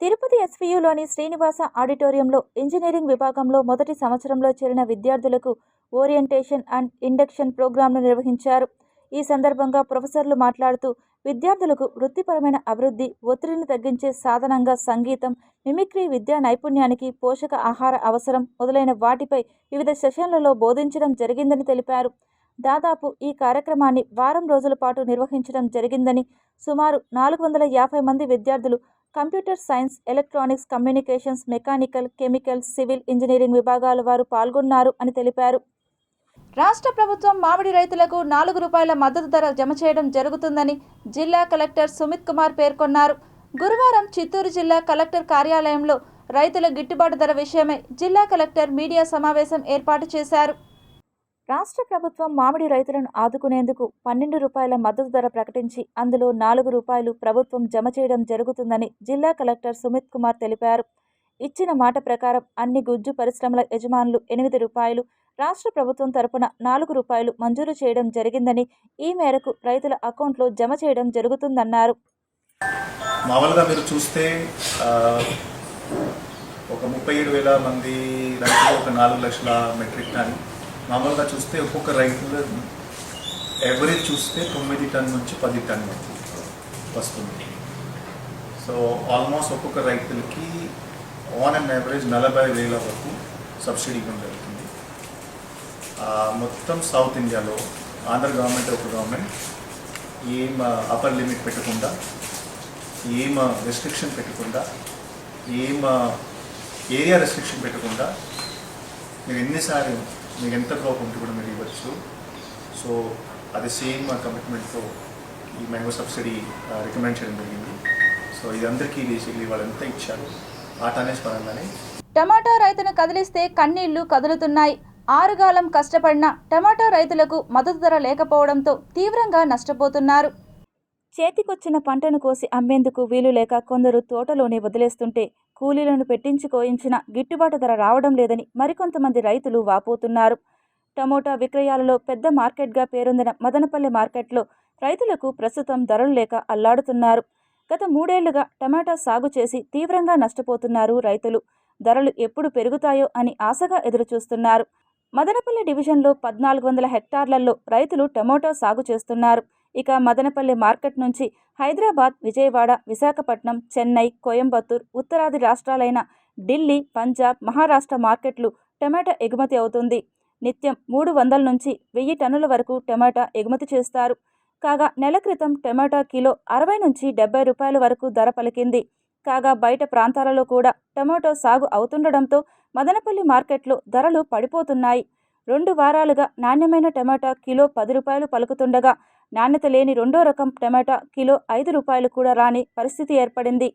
తిరుపతి ఎస్వీయులోని శ్రీనివాస ఆడిటోరియంలో ఇంజనీరింగ్ విభాగంలో మొదటి సంవత్సరంలో చేరిన విద్యార్థులకు ఓరియంటేషన్ అండ్ ఇండక్షన్ ప్రోగ్రాంను నిర్వహించారు. ఈ సందర్భంగా ప్రొఫెసర్లు మాట్లాడుతూ విద్యార్థులకు వృత్తిపరమైన అభివృద్ధి, ఒత్తిడిని తగ్గించే సాధనంగా సంగీతం, మిమిక్రీ, విద్యా నైపుణ్యానికి పోషక ఆహార అవసరం మొదలైన వాటిపై వివిధ సెషన్లలో బోధించడం జరిగిందని తెలిపారు. దాదాపు ఈ కార్యక్రమాన్ని వారం రోజుల పాటు నిర్వహించడం జరిగిందని, సుమారు 450 మంది విద్యార్థులు computer science, electronics, communications, mechanical, chemical, civil engineering విభాగాల వారు పాల్గొన్నారు అని తెలిపారు. రాష్ట్ర ప్రభుత్వం మామిడి రైతులకు ₹4 మద్దతు ధర జమ చేయడం జరుగుతుందని జిల్లా కలెక్టర్ సుమిత్ కుమార్ పేర్కొన్నారు. గురువారం చిత్తూరు జిల్లా కలెక్టర్ కార్యాలయంలో రైతుల గిట్టుబాటు ధర విషయమై జిల్లా కలెక్టర్ మీడియా సమావేశం ఏర్పాటు చేశారు. రాష్ట్ర ప్రభుత్వం మామిడి రైతులను ఆదుకునేందుకు ₹12 మద్దతు ధర ప్రకటించి అందులో ₹4 ప్రభుత్వం జమ చేయడం జరుగుతుందని జిల్లా కలెక్టర్ సుమిత్ కుమార్ తెలిపారు. ఇచ్చిన మాట ప్రకారం అన్ని గుజ్జు పరిశ్రమల యజమానులు ₹8, రాష్ట్ర ప్రభుత్వం తరపున ₹4 మంజూరు చేయడం జరిగిందని, ఈ మేరకు రైతుల అకౌంట్లో జమ చేయడం జరుగుతుందన్నారు. మామూలుగా మీరు చూస్తే ఒక 37,000 మంది రైతులు, ఒక 4 లక్షల మెట్రిక్ టన్. మామూలుగా చూస్తే ఒక్కొక్క రైతులు ఎవరేజ్ చూస్తే 9 టన్ నుంచి 10 టన్ వస్తుంది. సో ఆల్మోస్ట్ ఒక్కొక్క రైతులకి ఆన్ అండ్ యావరేజ్ 40,000 వరకు సబ్సిడీ జరుగుతుంది. మొత్తం సౌత్ ఇండియాలో ఆంధ్ర గవర్నమెంట్, ఒక గవర్నమెంట్ ఏం అప్పర్ లిమిట్ పెట్టకుండా, ఏం రెస్ట్రిక్షన్ పెట్టకుండా, ఏం ఏరియా రెస్ట్రిక్షన్ పెట్టకుండా మీరు ఎన్నిసార్లు మీకు ఎంత క్రాప్ ఉంటే కూడా మీరు ఇవ్వచ్చు. సో అది సేమ్ కమిట్మెంట్తో ఈ మ్యాంగో సబ్సిడీ రికమెండ్ చేయడం జరిగింది. సో ఇది అందరికీ బేసిక్లీ వాళ్ళు ఎంత ఇచ్చారు ఆ టనేజ్ పరంగానే. టమాటో రైతును కదిలిస్తే కన్నీళ్లు కదులుతున్నాయి. ఆరుగాలం కష్టపడిన టమాటో రైతులకు మద్దతు ధర లేకపోవడంతో తీవ్రంగా నష్టపోతున్నారు. చేతికొచ్చిన పంటను కోసి అమ్మేందుకు వీలు లేక కొందరు తోటలోనే వదిలేస్తుంటే కూలీలను పెట్టించి కోయించిన గిట్టుబాటు ధర రావడం లేదని మరికొంతమంది రైతులు వాపోతున్నారు. టమోటా విక్రయాలలో పెద్ద మార్కెట్గా పేరొందిన మదనపల్లి మార్కెట్లో రైతులకు ప్రస్తుతం ధరలు లేక అల్లాడుతున్నారు. గత 3 ఏళ్లుగా టమాటా సాగు చేసి తీవ్రంగా నష్టపోతున్నారు రైతులు. ధరలు ఎప్పుడు పెరుగుతాయో అని ఆశగా ఎదురుచూస్తున్నారు. మదనపల్లి డివిజన్లో 1400 హెక్టార్లలో రైతులు టమోటా సాగు చేస్తున్నారు. ఇక మదనపల్లి మార్కెట్ నుంచి హైదరాబాద్, విజయవాడ, విశాఖపట్నం, చెన్నై, కోయంబత్తూర్, ఉత్తరాది రాష్ట్రాలైన ఢిల్లీ, పంజాబ్, మహారాష్ట్ర మార్కెట్లు టమాటా ఎగుమతి అవుతుంది. నిత్యం 300 నుంచి 1000 టన్నుల వరకు టమాటా ఎగుమతి చేస్తారు. కాగా నెల క్రితం టమాటా కిలో 60 నుంచి 70 రూపాయల వరకు ధర పలికింది. కాగా బయట ప్రాంతాలలో కూడా టమాటో సాగు అవుతుండడంతో మదనపల్లి మార్కెట్లో ధరలు పడిపోతున్నాయి. 2 వారాలుగా నాణ్యమైన టమాటా కిలో 10 రూపాయలు పలుకుతుండగా నాణ్యత లేని రెండో రకం టమాటా కిలో 5 రూపాయలు కూడా రాని పరిస్థితి ఏర్పడింది.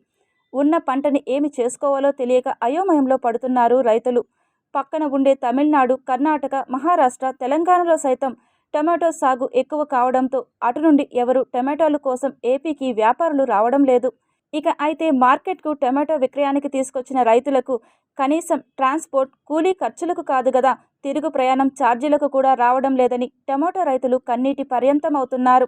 ఉన్న పంటని ఏమి చేసుకోవాలో తెలియక అయోమయంలో పడుతున్నారు రైతులు. పక్కన ఉండే తమిళనాడు, కర్ణాటక, మహారాష్ట్ర, తెలంగాణలో సైతం టమాటో సాగు ఎక్కువ కావడంతో అటు నుండి ఎవరు టమాటాల కోసం ఏపీకి వ్యాపారులు రావడం లేదు. ఇక అయితే మార్కెట్కు టమాటో విక్రయానికి తీసుకొచ్చిన రైతులకు కనీసం ట్రాన్స్పోర్ట్, కూలీ ఖర్చులకు కాదు గదా, తిరుగు ప్రయాణం ఛార్జీలకు కూడా రావడం లేదని టమాటో రైతులు కన్నీటి పర్యంతమవుతున్నారు.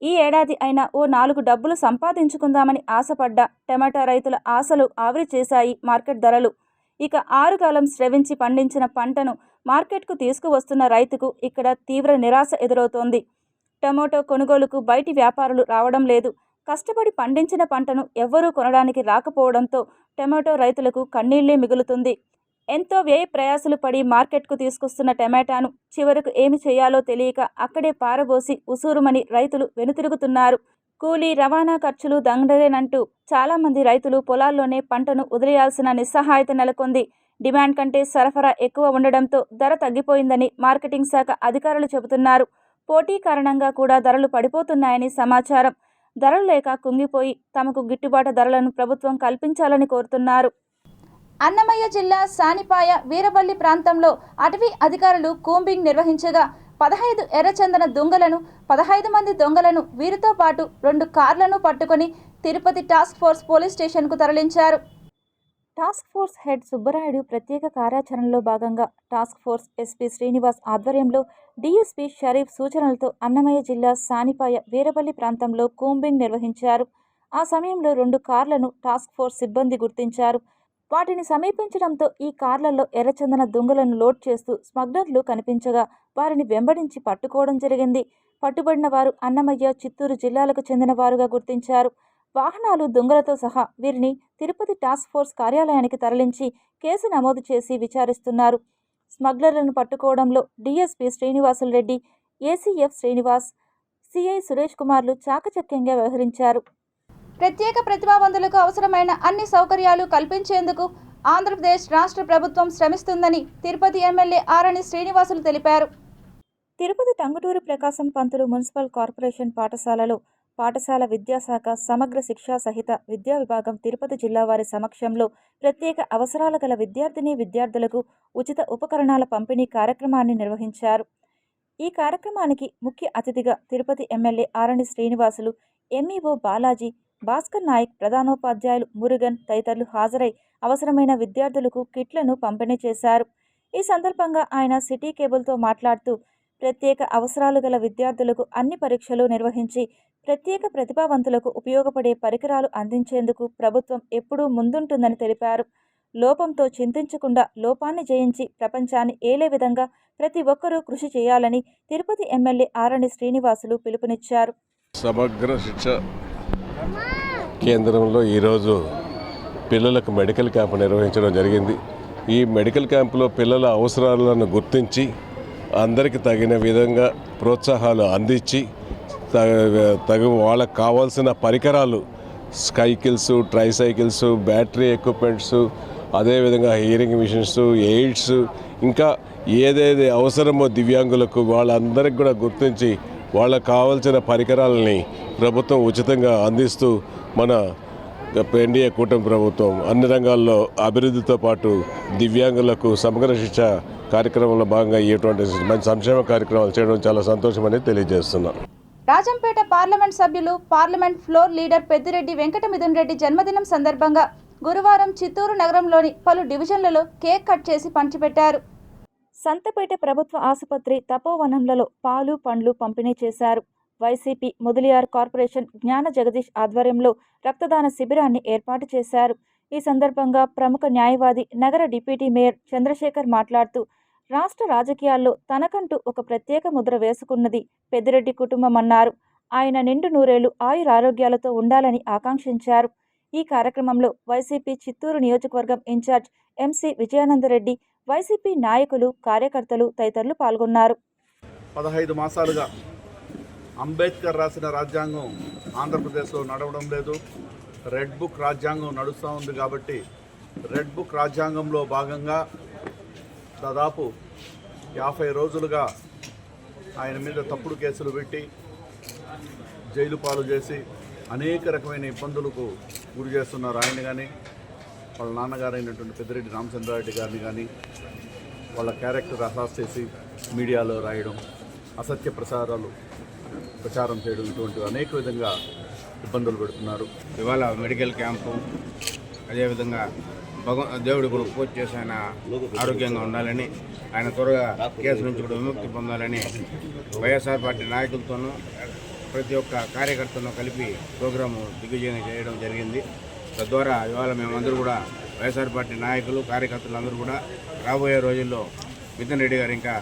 ఈ ఏడాది అయినా ఓ 4 డబ్బులు సంపాదించుకుందామని ఆశపడ్డ టమాటా రైతుల ఆశలు ఆవిరి చేశాయి మార్కెట్ ధరలు. ఇక 6 కాలం శ్రవించి పండించిన పంటను మార్కెట్కు తీసుకువస్తున్న రైతుకు ఇక్కడ తీవ్ర నిరాశ ఎదురవుతోంది. టమోటో కొనుగోలుకు బయటి వ్యాపారులు రావడం లేదు. కష్టపడి పండించిన పంటను ఎవ్వరూ కొనడానికి రాకపోవడంతో టమాటో రైతులకు కన్నీళ్లే మిగులుతుంది. ఎంతో వ్యయ ప్రయాసలు పడి మార్కెట్కు తీసుకొస్తున్న టమాటాను చివరకు ఏమి చేయాలో తెలియక అక్కడే పారబోసి ఉసూరుమని రైతులు వెనుతిరుగుతున్నారు. కూలీ, రవాణా ఖర్చులు దండలేనంటూ చాలామంది రైతులు పొలాల్లోనే పంటను వదిలేయాల్సిన నిస్సహాయత నెలకొంది. డిమాండ్ కంటే సరఫరా ఎక్కువ ఉండడంతో ధర తగ్గిపోయిందని మార్కెటింగ్ శాఖ అధికారులు చెబుతున్నారు. పోటీ కారణంగా కూడా ధరలు పడిపోతున్నాయని సమాచారం. ధరలు లేక కుంగిపోయి తమకు గిట్టుబాటు ధరలను ప్రభుత్వం కల్పించాలని కోరుతున్నారు. అన్నమయ్య జిల్లా సానిపాయ, వీరవల్లి ప్రాంతంలో అటవీ అధికారులు కూంబింగ్ నిర్వహించగా 15 ఎర్రచందన దొంగలను, 15 మంది దొంగలను, వీరితో పాటు 2 కార్లను పట్టుకొని తిరుపతి టాస్క్ ఫోర్స్ పోలీస్ స్టేషన్కు తరలించారు. టాస్క్ ఫోర్స్ హెడ్ సుబ్బరాయుడు ప్రత్యేక కార్యాచరణలో భాగంగా టాస్క్ ఫోర్స్ ఎస్పీ శ్రీనివాస్ ఆధ్వర్యంలో డీఎస్పీ షరీఫ్ సూచనలతో అన్నమయ్య జిల్లా సానిపాయ, వీరవల్లి ప్రాంతంలో కూంబింగ్ నిర్వహించారు. ఆ సమయంలో 2 కార్లను టాస్క్ ఫోర్స్ సిబ్బంది గుర్తించారు. వాటిని సమీపించడంతో ఈ కార్లలో ఎర్రచందన దొంగలను లోడ్ చేస్తూ స్మగ్లర్లు కనిపించగా వారిని వెంబడించి పట్టుకోవడం జరిగింది. పట్టుబడిన వారు అన్నమయ్య, చిత్తూరు జిల్లాలకు చెందిన వారుగా గుర్తించారు. వాహనాలు, దొంగలతో సహా వీరిని తిరుపతి టాస్క్ ఫోర్స్ కార్యాలయానికి తరలించి కేసు నమోదు చేసి విచారిస్తున్నారు. స్మగ్లర్లను పట్టుకోవడంలో DSP Srinivasulu Reddy, ACF Srinivas, CI Suresh కుమార్లు చాకచక్యంగా వ్యవహరించారు. ప్రత్యేక ప్రతిభావంతులకు అవసరమైన అన్ని సౌకర్యాలు కల్పించేందుకు ఆంధ్రప్రదేశ్ రాష్ట్ర ప్రభుత్వం శ్రమిస్తుందని తిరుపతి ఎమ్మెల్యే ఆరణి శ్రీనివాసులు తెలిపారు. తిరుపతి టంగుటూరి ప్రకాశం పంతులు మున్సిపల్ కార్పొరేషన్ పాఠశాలలో పాఠశాల విద్యాశాఖ సమగ్ర శిక్షా సహిత విద్యా విభాగం తిరుపతి జిల్లా వారి సమక్షంలో ప్రత్యేక అవసరాల గల విద్యార్థులకు ఉచిత ఉపకరణాల పంపిణీ కార్యక్రమాన్ని నిర్వహించారు. ఈ కార్యక్రమానికి ముఖ్య అతిథిగా తిరుపతి ఎమ్మెల్యే ఆరణి శ్రీనివాసులు, ఎంఈఓ బాలాజీ, భాస్కర్ నాయక్, ప్రధానోపాధ్యాయులు మురుగన్ తదితరులు హాజరై అవసరమైన విద్యార్థులకు కిట్లను పంపిణీ చేశారు. ఈ సందర్భంగా ఆయన సిటీ కేబుల్తో మాట్లాడుతూ ప్రత్యేక అవసరాలు గల విద్యార్థులకు అన్ని పరీక్షలు నిర్వహించి ప్రత్యేక ప్రతిభావంతులకు ఉపయోగపడే పరికరాలు అందించేందుకు ప్రభుత్వం ఎప్పుడూ ముందుంటుందని తెలిపారు. లోపంతో చింతించకుండా లోపాన్ని జయించి ప్రపంచాన్ని ఏలే విధంగా ప్రతి ఒక్కరూ కృషి చేయాలని తిరుపతి ఎమ్మెల్యే ఆరణి శ్రీనివాసులు పిలుపునిచ్చారు. సమగ్ర శిక్ష కేంద్రంలో ఈరోజు పిల్లలకు మెడికల్ క్యాంపు నిర్వహించడం జరిగింది. ఈ మెడికల్ క్యాంపులో పిల్లల అవసరాలను గుర్తించి అందరికీ తగిన విధంగా ప్రోత్సాహాలు అందించి తగు వాళ్ళకు కావాల్సిన పరికరాలు, సైకిల్స్, ట్రైసైకిల్స్, బ్యాటరీ ఎక్విప్మెంట్స్, అదేవిధంగా హియరింగ్ మిషన్స్, ఎయిడ్స్, ఇంకా ఏదేది అవసరమో దివ్యాంగులకు వాళ్ళందరికీ కూడా గుర్తించి వాళ్ళకు కావాల్సిన పరికరాలని ప్రభుత్వం ఉచితంగా అందిస్తూ మన ఎన్డీఏ కూటమి ప్రభుత్వం అన్ని రంగాల్లో అభివృద్ధితో పాటు దివ్యాంగులకు సమగ్ర శిక్ష కార్యక్రమంలో భాగంగా ఇటువంటి మంచి సంక్షేమ కార్యక్రమాలు చేయడం చాలా సంతోషమని తెలియజేస్తున్నాను. రాజంపేట పార్లమెంట్ సభ్యులు, parliament floor leader Peddireddy Venkata Mithun Reddy జన్మదినం సందర్భంగా గురువారం చిత్తూరు నగరంలోని పలు డివిజన్లలో కేక్ కట్ చేసి పంచిపెట్టారు. సంతపేట ప్రభుత్వ ఆసుపత్రి తపోవనంలలో పాలు, పండ్లు పంపిణీ చేశారు. వైసీపీ ముదిలియార్ కార్పొరేషన్ జ్ఞాన జగదీష్ ఆధ్వర్యంలో రక్తదాన శిబిరాన్ని ఏర్పాటు చేశారు. ఈ సందర్భంగా ప్రముఖ న్యాయవాది, నగర డిప్యూటీ మేయర్ చంద్రశేఖర్ మాట్లాడుతూ రాష్ట్ర రాజకీయాల్లో తనకంటూ ఒక ప్రత్యేక ముద్ర వేసుకున్నది పెద్దిరెడ్డి కుటుంబం అన్నారు. ఆయన నిండు నూరేళ్లు ఆయురారోగ్యాలతో ఉండాలని ఆకాంక్షించారు. ఈ కార్యక్రమంలో వైసీపీ చిత్తూరు నియోజకవర్గం ఇన్ఛార్జ్ ఎంసీ విజయానందరెడ్డి, వైసీపీ నాయకులు, కార్యకర్తలు తదితరులు పాల్గొన్నారు. 15 మాసాలుగా అంబేద్కర్ రాసిన రాజ్యాంగం ఆంధ్రప్రదేశ్లో నడవడం లేదు. రెడ్ బుక్ రాజ్యాంగం నడుస్తూ ఉంది. కాబట్టి రెడ్ బుక్ రాజ్యాంగంలో భాగంగా దాదాపు 50 రోజులుగా ఆయన మీద తప్పుడు కేసులు పెట్టి జైలు పాలు చేసి అనేక రకమైన ఇబ్బందులకు గురి చేస్తున్నారు ఆయన కానీ వాళ్ళ నాన్నగారు అయినటువంటి పెద్దిరెడ్డి రామచంద్రారెడ్డి గారిని కానీ వాళ్ళ క్యారెక్టర్ అసాస్ చేసి మీడియాలో రాయడం, అసత్య ప్రచారం చేయడం, ఇటువంటి అనేక విధంగా ఇబ్బందులు పెడుతున్నారు. ఇవాళ మెడికల్ క్యాంపు, అదేవిధంగా దేవుడి కూడా పూజ చేసి ఆయన ఆరోగ్యంగా ఉండాలని, ఆయన త్వరగా కేసు నుంచి కూడా విముక్తి పొందాలని వైఎస్ఆర్ పార్టీ నాయకులతోనూ ప్రతి ఒక్క కార్యకర్తను కలిపి ప్రోగ్రాము దిగ్విజయం చేయడం జరిగింది. తద్వారా ఇవాళ మేమందరూ కూడా వైఎస్ఆర్ పార్టీ నాయకులు, కార్యకర్తలు అందరూ కూడా రాబోయే రోజుల్లో మిథున్ రెడ్డి గారు ఇంకా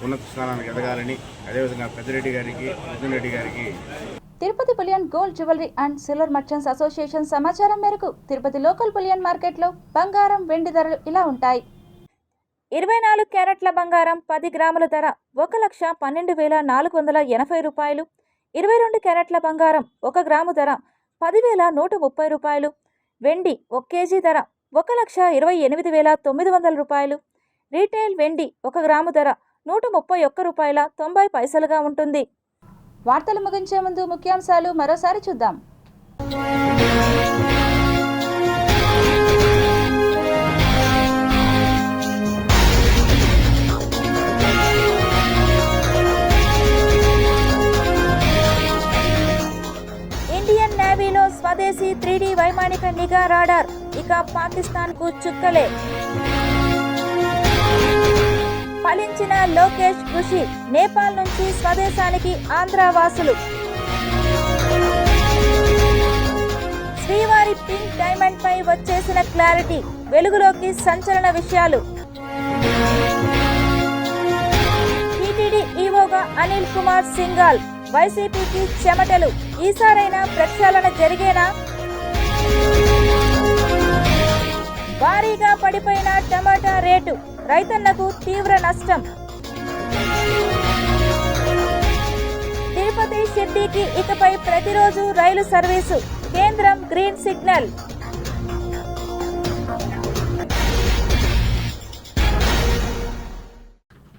ఉన్నత స్థానానికి ఎదగాలని, అదేవిధంగా పెద్దిరెడ్డి గారికి, మిథున్ రెడ్డి గారికి. Tirupati bullion gold jewellery and silver merchants association సమాచారం మేరకు తిరుపతి లోకల్ బులియన్ మార్కెట్లో బంగారం, వెండి ధరలు ఇలా ఉంటాయి. 24 క్యారెట్ల బంగారం 10 గ్రాముల ధర 1,12,480 రూపాయలు. 22 క్యారెట్ల బంగారం 1 గ్రాము ధర 10,130 రూపాయలు. వెండి 1 కేజీ ధర 1,28,900 రూపాయలు. రీటైల్ వెండి 1 గ్రాము ధర 131 రూపాయల 90 పైసలుగా ఉంటుంది. వార్తలు ముగించే ముందు ముఖ్యాంశాలు మరోసారి చూద్దాం. ఇండియన్ నేవీలో స్వదేశీ 3D వైమానిక నిఘా రాడార్ ఇక పాకిస్తాన్కు చుక్కలే. ఫలించిన లోకేష్ కృషి, నేపాల్ నుంచి స్వదేశానికి ఆంధ్రవాసులు. శ్రీవారి పింక్ డైమండ్ పై వచ్చేసిన క్లారిటీ, వెలుగులోకి సంచలన విషయాలు. టీటీడీ ఈవోగా అనిల్ కుమార్ సింఘాల్, వైసీపీకి చెమటలు, ఈసారైనా ప్రక్షాళన జరిగేనా? భారీగా పడిపోయిన టమాటా రేటు, రైతన్నకు తీవ్ర నష్టం. తిరుపతి షిర్డీకి ఇకపై ప్రతిరోజు రైలు సర్వీసు, కేంద్రం గ్రీన్ సిగ్నల్.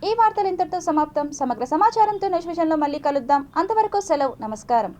ఈ వార్తలు ఇంతటితో సమాప్తం. సమగ్ర సమాచారంతో నెక్స్ట్ విషయంలో మళ్ళీ కలుద్దాం. అంతవరకు సెలవు. నమస్కారం.